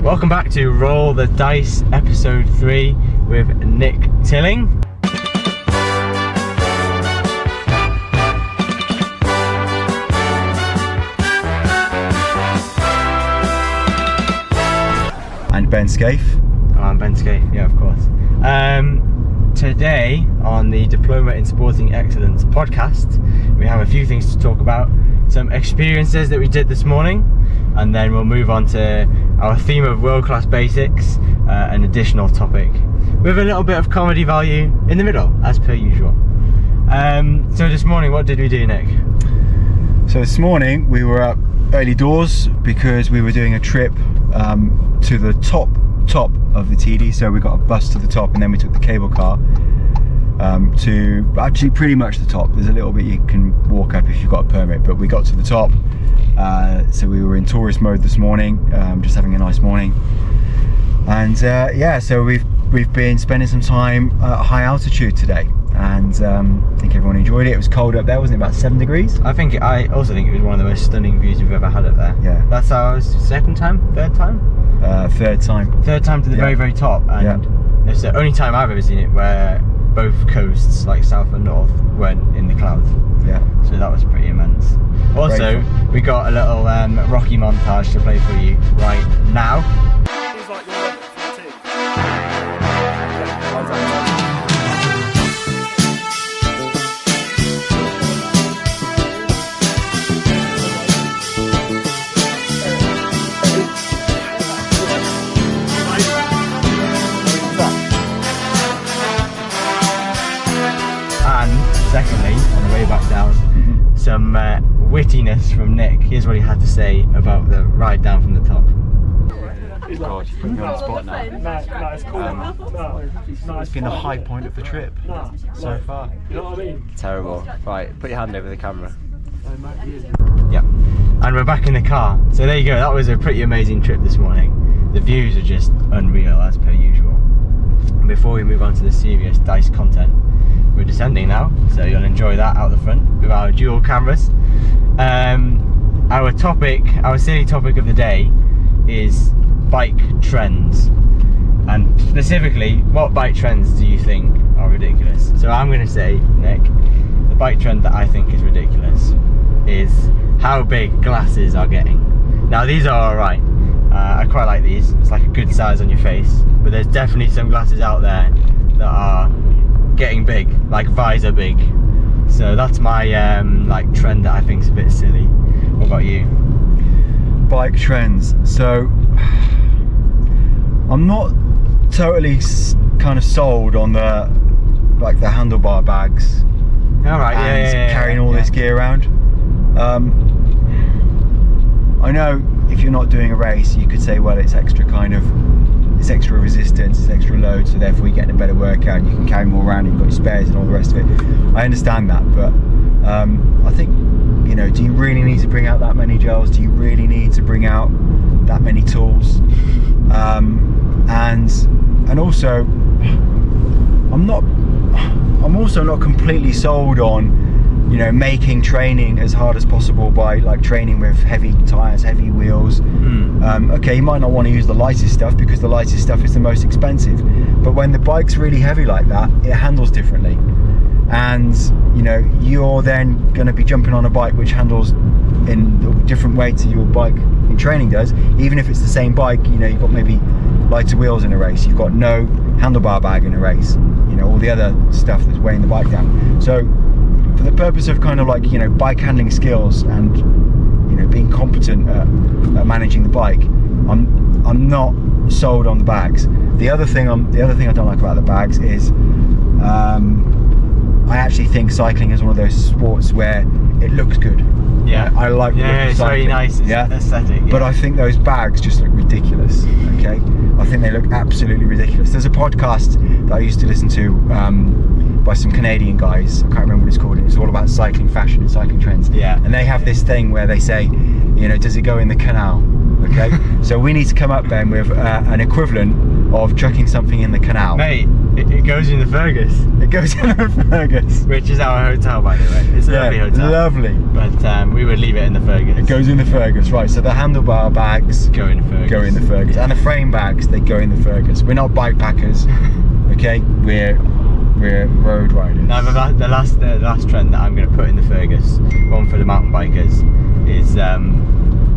Welcome back to Roll the DiSE Episode 3 with Nick Tilling. And Ben Scaife. Oh, I'm Ben Scaife, yeah, of course. Today on the Diploma in Sporting Excellence podcast, we have a few things to talk about. Some experiences that we did this morning, and then we'll move on to our theme of world-class basics, an additional topic with a little bit of comedy value in the middle, as per usual. So this morning, what did we do, Nick? So this morning we were up early doors because we were doing a trip to the top of the Teide. So we got a bus to the top and then we took the cable car to actually pretty much the top. There's a little bit you can walk up if you've got a permit, but we got to the top. So we were in tourist mode this morning, just having a nice morning. And yeah, so we've been spending some time at high altitude today, and I think everyone enjoyed it. It was cold up there, wasn't it? About 7 degrees. I also think it was one of the most stunning views we've ever had up there. Yeah. That's our third time. Third time to the very, very top, and it's the only time I've ever seen it where both coasts, like south and north, went in the clouds. Yeah. So that was pretty immense. Also, we got a little Rocky montage to play for you right now. Secondly, on the way back down, some wittiness from Nick. Here's what he had to say about the ride down from the top. God, you put me on the spot now. It's been the high point of the trip so far. You know what I mean? Terrible. Right, put your hand over the camera. Yeah. And we're back in the car. So there you go, that was a pretty amazing trip this morning. The views are just unreal as per usual. And before we move on to the serious DiSE content, we're descending now, so you'll enjoy that out the front with our dual cameras. Our silly topic of the day is bike trends, and specifically, what bike trends do you think are ridiculous? So I'm going to say, Nick, the bike trend that I think is ridiculous is how big glasses are getting. Now these are alright, I quite like these, it's like a good size on your face, but there's definitely some glasses out there that are getting big, like visor big. So that's my like trend that I think is a bit silly. What about you? Bike trends. So I'm not totally kind of sold on the handlebar bags. All right, and carrying all this gear around. I know if you're not doing a race, you could say, well, it's extra extra resistance, it's extra load, so therefore you're getting a better workout and you can carry more around and you've got your spares and all the rest of it. I understand that, but I think, you know, do you really need to bring out that many gels? Do you really need to bring out that many tools? And also, I'm also not completely sold on, you know, making training as hard as possible by like training with heavy tyres, heavy wheels. Okay, you might not want to use the lightest stuff because the lightest stuff is the most expensive, but when the bike's really heavy like that, it handles differently, and you know, you're then going to be jumping on a bike which handles in a different way to your bike in training does. Even if it's the same bike, you know, you've got maybe lighter wheels in a race, you've got no handlebar bag in a race, you know, all the other stuff that's weighing the bike down. So for the purpose of kind of like, you know, bike handling skills and, you know, being competent at managing the bike, I'm not sold on the bags. The other thing I don't like about the bags is I actually think cycling is one of those sports where it looks good. Yeah, I like the look of it's cycling. very nice. It's aesthetic. Yeah. But I think those bags just look ridiculous. Okay, I think they look absolutely ridiculous. There's a podcast that I used to listen to by some Canadian guys. I can't remember what it's called. It's all about cycling fashion and cycling trends. Yeah. And they have this thing where they say, you know, does it go in the canal? Okay. So we need to come up then with an equivalent of chucking something in the canal. Mate, It goes in the Fergus. It goes in the Fergus. Which is our hotel, by the way. It's a lovely hotel. Lovely. But we would leave it in the Fergus. It goes in the Fergus, right. So the handlebar bags go in the Fergus. Go in the Fergus. And the frame bags, they go in the Fergus. We're not bike packers, okay? We're road riders. Now the last trend that I'm going to put in the Fergus, one for the mountain bikers, is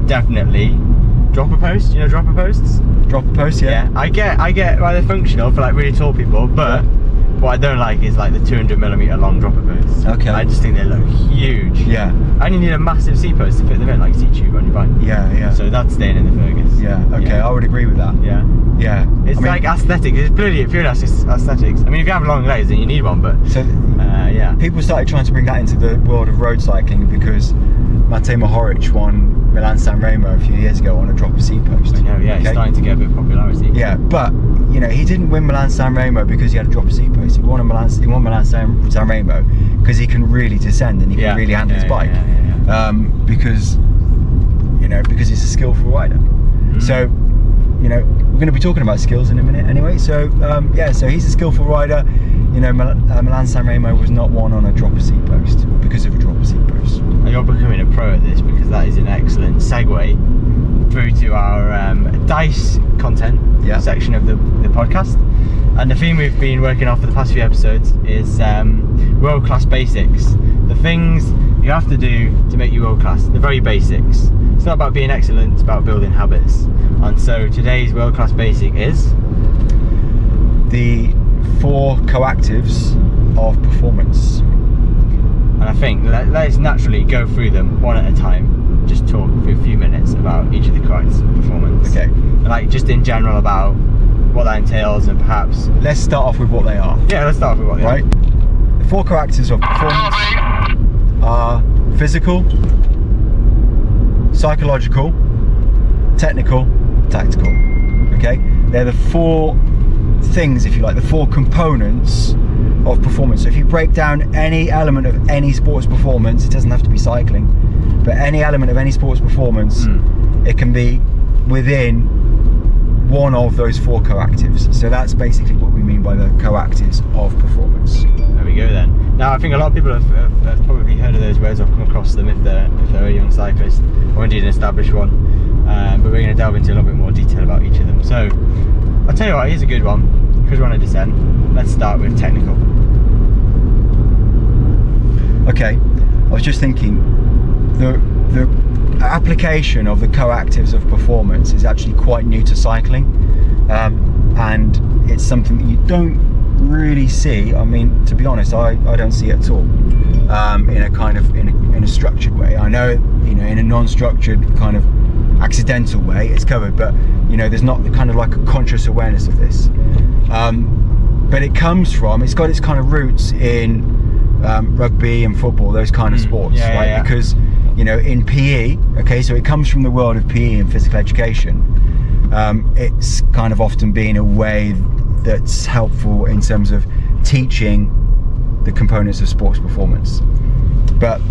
definitely dropper post. You know dropper posts? Dropper posts, yeah. I get why they're functional for like really tall people, but what I don't like is like the 200mm long dropper posts. Okay. I just think they look huge. Yeah. And you need a massive seat post to fit them in, like a seat tube on your bike. Yeah. So that's staying in the Fergus. Yeah. Okay, Yeah. I would agree with that. Yeah. Yeah. It's like aesthetic. It's purely aesthetics. I mean, if you have long legs, then you need one. But so yeah. people started trying to bring that into the world of road cycling because Matej Mohoric won Milan-San Remo a few years ago on a dropper seat post. I know, yeah, it's starting to get a bit of popularity. Yeah, but you know, he didn't win Milan-San Remo because he had a dropper seat post. He won Milan-San Remo because he can really descend and he can really handle his bike. Because he's a skillful rider. So, you know, we're going to be talking about skills in a minute anyway. So so he's a skillful rider. You know, Milan-San Remo was not won on a dropper seat post because of a dropper seat post. And you're becoming a pro at this because that is an excellent segue through to our DiSE content section of the podcast. And the theme we've been working on for the past few episodes is world-class basics. The things you have to do to make you world-class, the very basics. It's not about being excellent, it's about building habits. And so today's world-class basic is the 4 coactives of performance. And I think let's naturally go through them one at a time. Just talk for a few minutes about each of the coactives of performance. Okay. And like just in general about what that entails and perhaps... Let's start off with what they are. Yeah, let's start off with what they are. Right. The 4 coactives of performance are physical, psychological, technical, tactical. Okay? They're the 4 things, if you like, the 4 components of performance. So if you break down any element of any sports performance, it doesn't have to be cycling, but any element of any sports performance, it can be within one of those 4 coactives. So that's basically what we mean by the coactives of performance. There we go then. Now I think a lot of people have probably heard of those words or come across them if they're a young cyclist or indeed an established one. But we're going to delve into a little bit more detail about each of them. So I'll tell you what, here's a good one because we're on a descent. Let's start with technical. Okay, I was just thinking the application of the coactives of performance is actually quite new to cycling, and it's something that you don't really see. I mean, to be honest, I don't see it at all in a kind of in a structured way. I know, you know, in a non-structured kind of accidental way it's covered, but you know, there's not kind of like a conscious awareness of this, but it's got its kind of roots in rugby and football, those kind of sports, right? Because you know, in PE, okay, so it comes from the world of PE and physical education. It's kind of often been a way that's helpful in terms of teaching the components of sports performance. But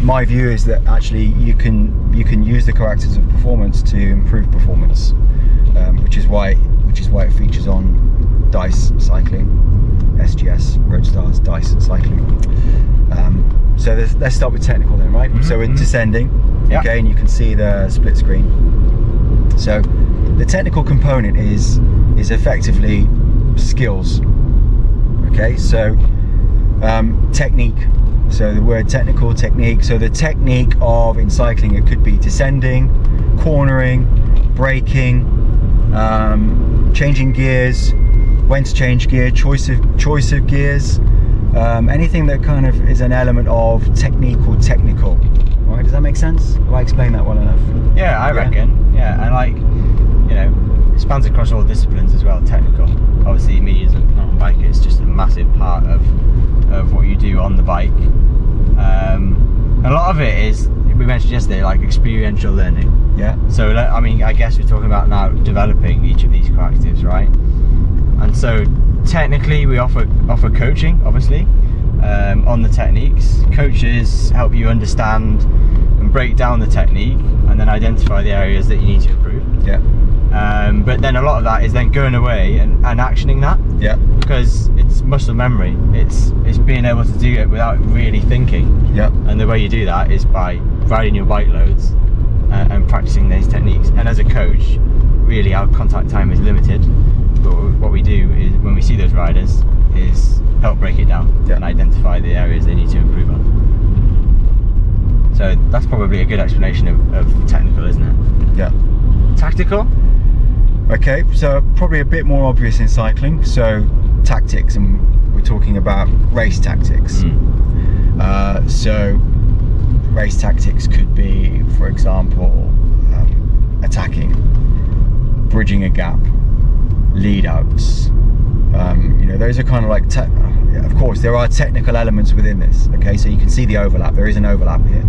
my view is that actually you can use the coactives of performance to improve performance, which is why it features on DiSE cycling, SGS, Roadstars, DiSE cycling. So let's start with technical then, right? So we're descending, okay, and you can see the split screen. So the technical component is effectively skills, okay? So technique. So the word technical, technique. So the technique of, in cycling, it could be descending, cornering, braking, changing gears, when to change gear, choice of gears, anything that kind of is an element of technique or technical. Right? Does that make sense? Have I explained that well enough? Yeah, I reckon. Yeah, and like, you know, it spans across all disciplines as well. Technical. Obviously, me as a mountain biker, it's just a massive part of what you do on the bike. A lot of it is, we mentioned yesterday, like experiential learning. Yeah. So I mean, I guess we're talking about now developing each of these coactives, right? And so technically we offer coaching, obviously, on the techniques. Coaches help you understand and break down the technique and then identify the areas that you need to improve. Yeah. But then a lot of that is then going away and actioning that. Yeah. Because it's muscle memory. It's being able to do it without really thinking. Yeah. And the way you do that is by riding your bike loads and practicing these techniques. And as a coach, really our contact time is limited. But what we do is when we see those riders is help break it down and identify the areas they need to improve on. So that's probably a good explanation of technical, isn't it? Yeah. Tactical? Okay, so probably a bit more obvious in cycling. So tactics, and we're talking about race tactics. So race tactics could be, for example, attacking, bridging a gap, lead outs. Those are kind of like, of course, there are technical elements within this. Okay, so you can see the overlap. There is an overlap here,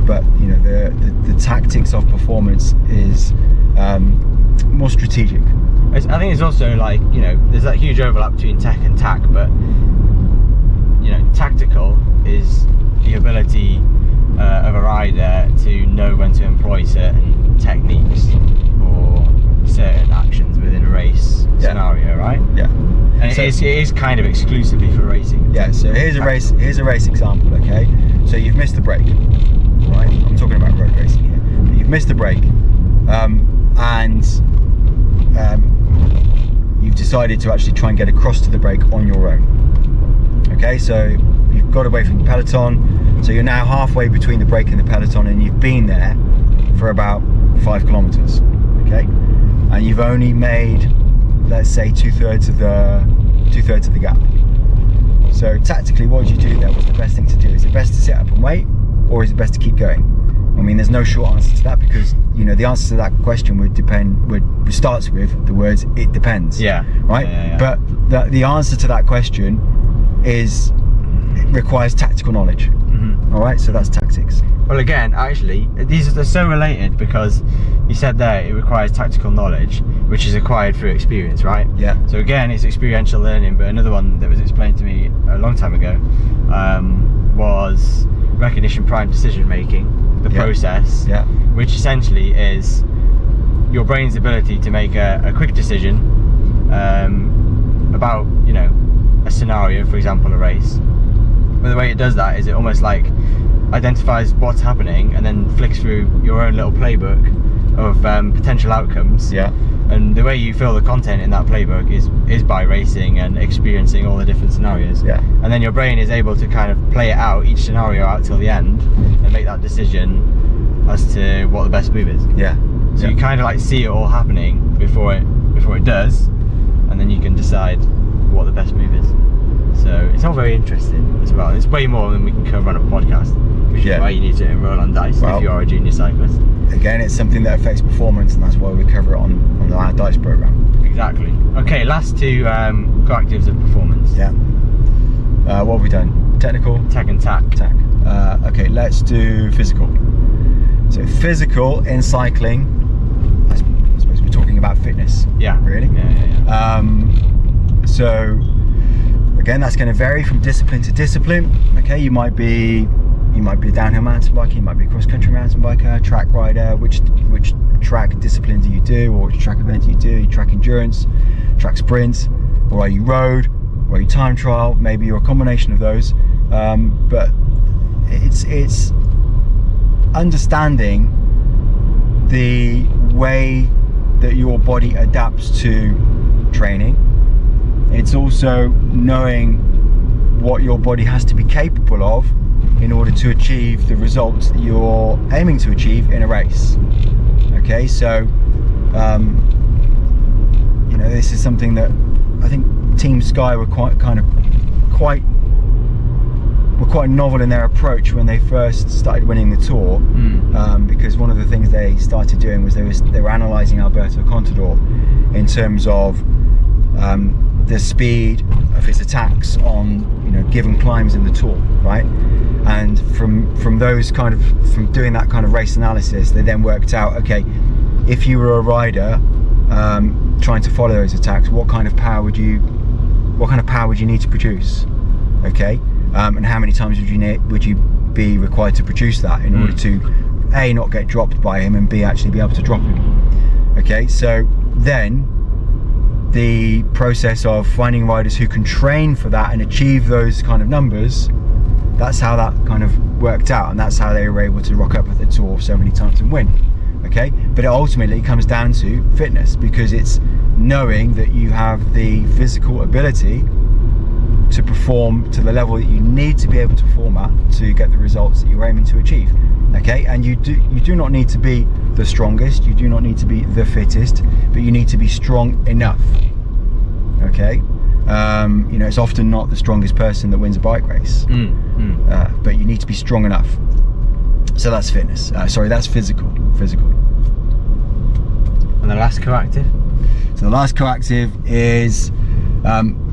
but the tactics of performance is more strategic. I think it's also like, there's that huge overlap between tech and tac, but tactical is the ability of a rider to know when to employ certain techniques or certain actions within a race scenario, right? Yeah. And so it is kind of exclusively for racing. Yeah. So here's a race example. Okay. So you've missed the break, right? I'm talking about road racing here. You've missed the break, and you've decided to actually try and get across to the break on your own. Okay. So you've got away from the peloton. So you're now halfway between the break and the peloton, and you've been there for about 5 kilometers. Okay. And you've only made, let's say, two-thirds of the gap. So tactically, what would you do there? What's the best thing to do? Is it best to sit up and wait, or is it best to keep going? I mean, there's no short answer to that, because the answer to that question starts with the words "it depends." Yeah. Right. Yeah. But the answer to that question requires tactical knowledge. All right. So that's tactics. Well, again, actually, these are so related, because you said there it requires tactical knowledge, which is acquired through experience, right? Yeah. So again, it's experiential learning. But another one that was explained to me a long time ago was recognition prime decision making, the process, which essentially is your brain's ability to make a quick decision about a scenario, for example, a race. But the way it does that is it almost like identifies what's happening and then flicks through your own little playbook of potential outcomes. Yeah. And the way you fill the content in that playbook is by racing and experiencing all the different scenarios. Yeah. And then your brain is able to kind of play it out, each scenario out till the end, and make that decision as to what the best move is. Yeah. So you kind of like see it all happening before it does, and then you can decide what the best move is. So it's all very interesting as well. It's way more than we can cover on a podcast, which is why you need to enroll on DiSE if you are a junior cyclist. Again, it's something that affects performance, and that's why we cover it on our DiSE program. Exactly. Okay, last two coactives of performance. Yeah. What have we done? Technical? Tech and tac. Tac. Okay, let's do physical. So physical in cycling, I suppose we're talking about fitness. Yeah. Really? Yeah. So again, that's going to vary from discipline to discipline. Okay, you might be a downhill mountain biker, you might be a cross-country mountain biker, track rider. Which track discipline do you do, or which track event do you do? Are you track endurance, track sprints, or are you road, or are you time trial? Maybe you're a combination of those. But it's understanding the way that your body adapts to training. It's also knowing what your body has to be capable of in order to achieve the results that you're aiming to achieve in a race. Okay, so this is something that I think Team Sky were quite novel in their approach when they first started winning the Tour, because one of the things they started doing was they were analysing Alberto Contador in terms of the speed of his attacks on given climbs in the Tour, right? And from doing that kind of race analysis, they then worked out, okay, if you were a rider trying to follow those attacks, what kind of power would you need to produce? Okay, and how many times would you be required to produce that in order to A, not get dropped by him, and B, actually be able to drop him? Okay, so then the process of finding riders who can train for that and achieve those kind of numbers, that's how that kind of worked out, and that's how they were able to rock up at the tour so many times and win. Okay, but it ultimately comes down to fitness, because it's knowing that you have the physical ability to perform to the level that you need to be able to perform at to get the results that you're aiming to achieve. Okay, and you do not need to be the strongest, you do not need to be the fittest, but you need to be strong enough. Okay, you know, it's often not the strongest person that wins a bike race, but you need to be strong enough. So that's fitness. Sorry, that's physical. And the last coactive? So the last coactive is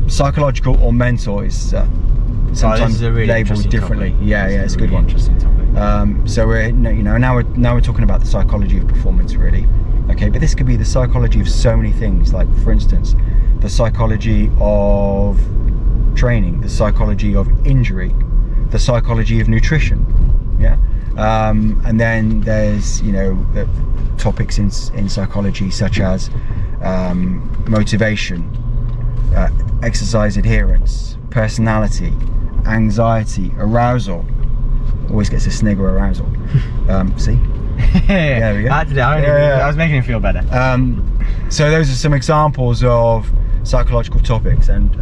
psychological or mental. Is sometimes really labelled differently. Topic. Yeah, it's a good one. Interesting topic. So we're now we're talking about the psychology of performance, really. Okay, but this could be the psychology of so many things. Like, for instance, the psychology of training, the psychology of injury, the psychology of nutrition. Yeah. And then there's, you know, the topics in psychology such as motivation, exercise adherence, personality, anxiety, arousal. Always gets a snigger, arousal. See? There we go. I was making him feel better. So those are some examples of psychological topics, and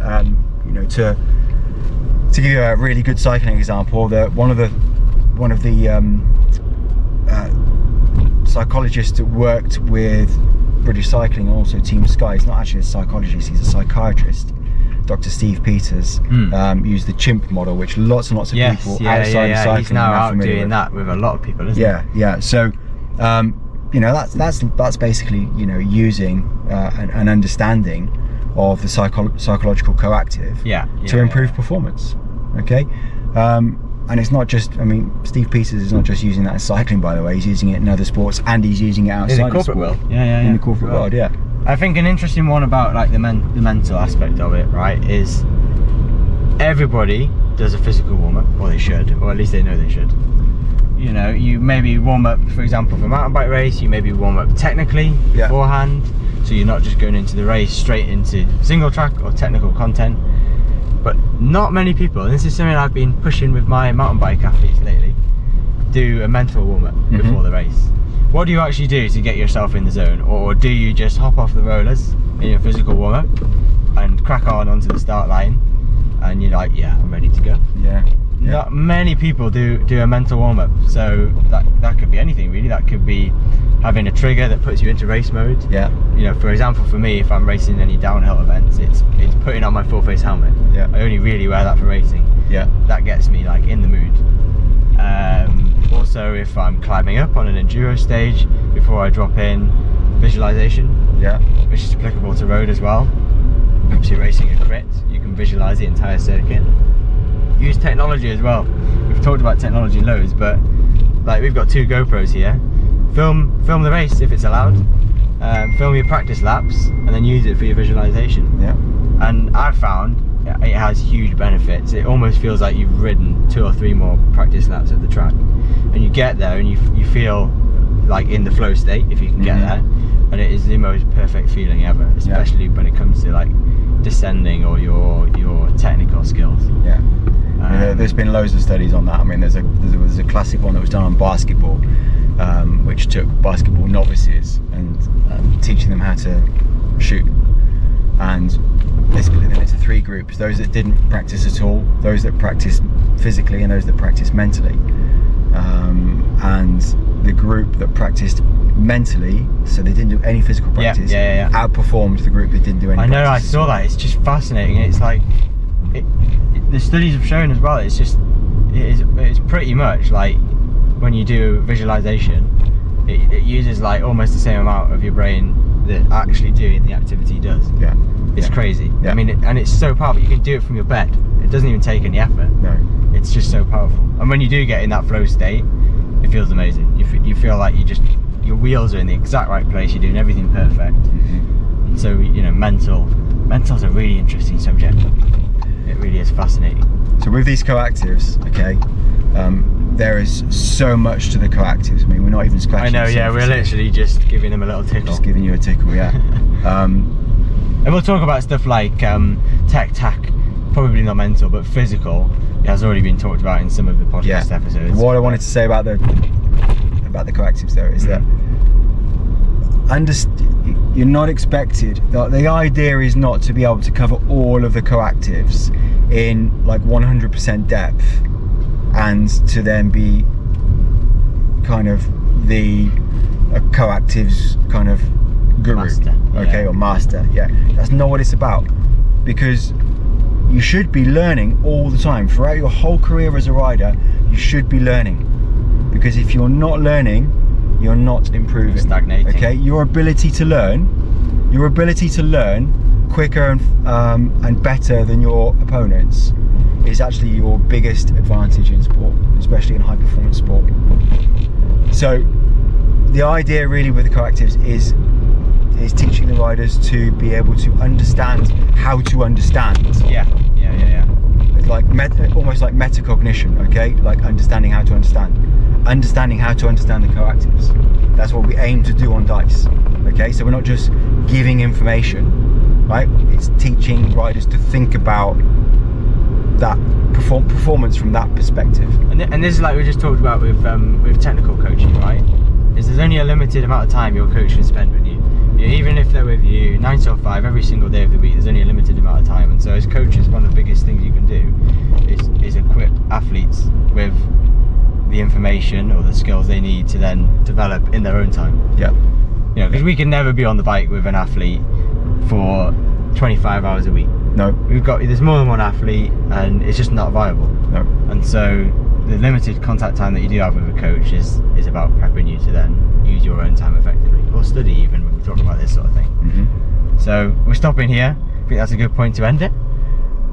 you know, to give you a really good cycling example, that one of the psychologists that worked with British Cycling and also Team Sky, he's not actually a psychologist, he's a psychiatrist, Dr. Steve Peters, used the chimp model, which lots and lots of people outside of cycling he's now are out familiar doing with. that with a lot of people, isn't he? Yeah. So you know, that's basically, you know, using an understanding of the psychological coactive to improve performance. Okay. And it's not just, I mean, Steve Peters is not just using that in cycling, by the way. He's using it in other sports, and he's using it outside in the corporate of sport. world. In the corporate world, yeah. I think an interesting one about like the mental aspect of it, right, is everybody does a physical warm-up, or they should, or at least they know they should. You know, you maybe warm up, for example, for a mountain bike race, you maybe warm up technically beforehand, so you're not just going into the race straight into single track or technical content. But not many people, and this is something I've been pushing with my mountain bike athletes lately, do a mental warm-up before the race. What do you actually do to get yourself in the zone? Or do you just hop off the rollers in your physical warm-up and crack on onto the start line, and you're like, yeah, I'm ready to go? Not many people do a mental warm-up, so that could be anything really. That could be having a trigger that puts you into race mode. You know, for example, for me, if I'm racing any downhill events, it's putting on my full face helmet. I only really wear that for racing. That gets me like in the mood. Also, if I'm climbing up on an enduro stage, before I drop in, visualization, which is applicable to road as well. If you're racing a crit, you can visualize the entire circuit. Use technology as well. We've talked about technology loads, but like, we've got 2 GoPros here. Film the race if it's allowed. Film your practice laps, and then use it for your visualization. And I've found it has huge benefits. It almost feels like you've ridden 2 or 3 more practice laps of the track, and you get there and you feel like in the flow state, if you can get there, and it is the most perfect feeling ever, especially when it comes to like descending or your technical skills. There's been loads of studies on that. I mean, there was a classic one that was done on basketball, which took basketball novices and teaching them how to shoot, and they split them into 3 groups: those that didn't practice at all, those that practiced physically, and those that practiced mentally. And the group that practiced mentally, so they didn't do any physical practice, outperformed the group that didn't do any practice. I know, I saw that. It's just fascinating. It's like the studies have shown as well, it's pretty much like when you do visualization, it uses like almost the same amount of your brain that actually doing the activity does. It's crazy. I mean, and it's so powerful. You can do it from your bed. It doesn't even take any effort. It's just so powerful. And when you do get in that flow state, it feels amazing. You feel like your wheels are in the exact right place. You're doing everything perfect. And so, you know, mental's a really interesting subject. It really is fascinating. So with these coactives, okay, There is so much to the Coactives. I mean, we're not even scratching. I know, yeah, we're literally just giving them a little tickle. Just giving you a tickle, yeah. And we'll talk about stuff like tech, probably not mental, but physical. It has already been talked about in some of the podcast episodes. What I wanted to say about the Coactives though is that you're not expected. The idea is not to be able to cover all of the Coactives in like 100% depth, and to then be kind of a Coactives kind of guru, master, or master. Yeah, that's not what it's about, because you should be learning all the time throughout your whole career as a rider. You should be learning, because if you're not learning, you're not improving. You're stagnating. Okay, your ability to learn quicker and better than your opponents is actually your biggest advantage in sport, especially in high performance sport. So the idea really with the Coactives is teaching the riders to be able to understand how to understand. Yeah. It's like almost like metacognition, okay? Like understanding how to understand the Coactives. That's what we aim to do on DiSE, okay? So we're not just giving information, right? It's teaching riders to think about that performance from that perspective. And this is like we just talked about with technical coaching, right? Is there's only a limited amount of time your coach can spend with you. Even if they're with you 9 till 5 every single day of the week, there's only a limited amount of time. And so as coaches, one of the biggest things you can do is equip athletes with the information or the skills they need to then develop in their own time. Yeah. You know, because we can never be on the bike with an athlete for 25 hours a week. No. There's more than one athlete, and it's just not viable. No. And so the limited contact time that you do have with a coach is about prepping you to then use your own time effectively, or study even when we talk about this sort of thing. Mm-hmm. So we're stopping here. I think that's a good point to end it,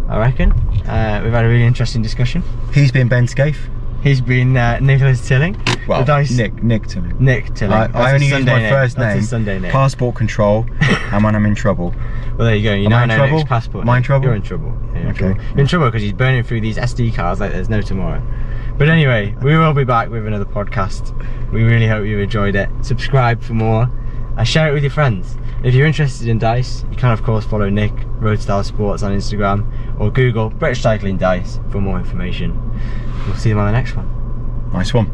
I reckon. We've had a really interesting discussion. He's been Ben Scaife. He's been Nicholas Tilling. Well, the DiSE. Nick Tilling. Nick Tilling. I only use my first That's name. his Sunday name. Passport control, and when I'm in trouble. Well, there you go. You Am I now in know trouble? Nick's passport. Am I in trouble? You're in trouble. Yeah, you're in Okay. trouble. You're in trouble because he's burning through these SD cards like there's no tomorrow. But anyway, we will be back with another podcast. We really hope you enjoyed it. Subscribe for more and share it with your friends. If you're interested in DiSE, you can of course follow Nick Roadstyle Sports on Instagram, or Google British Cycling DiSE for more information. We'll see them on the next one. Nice one.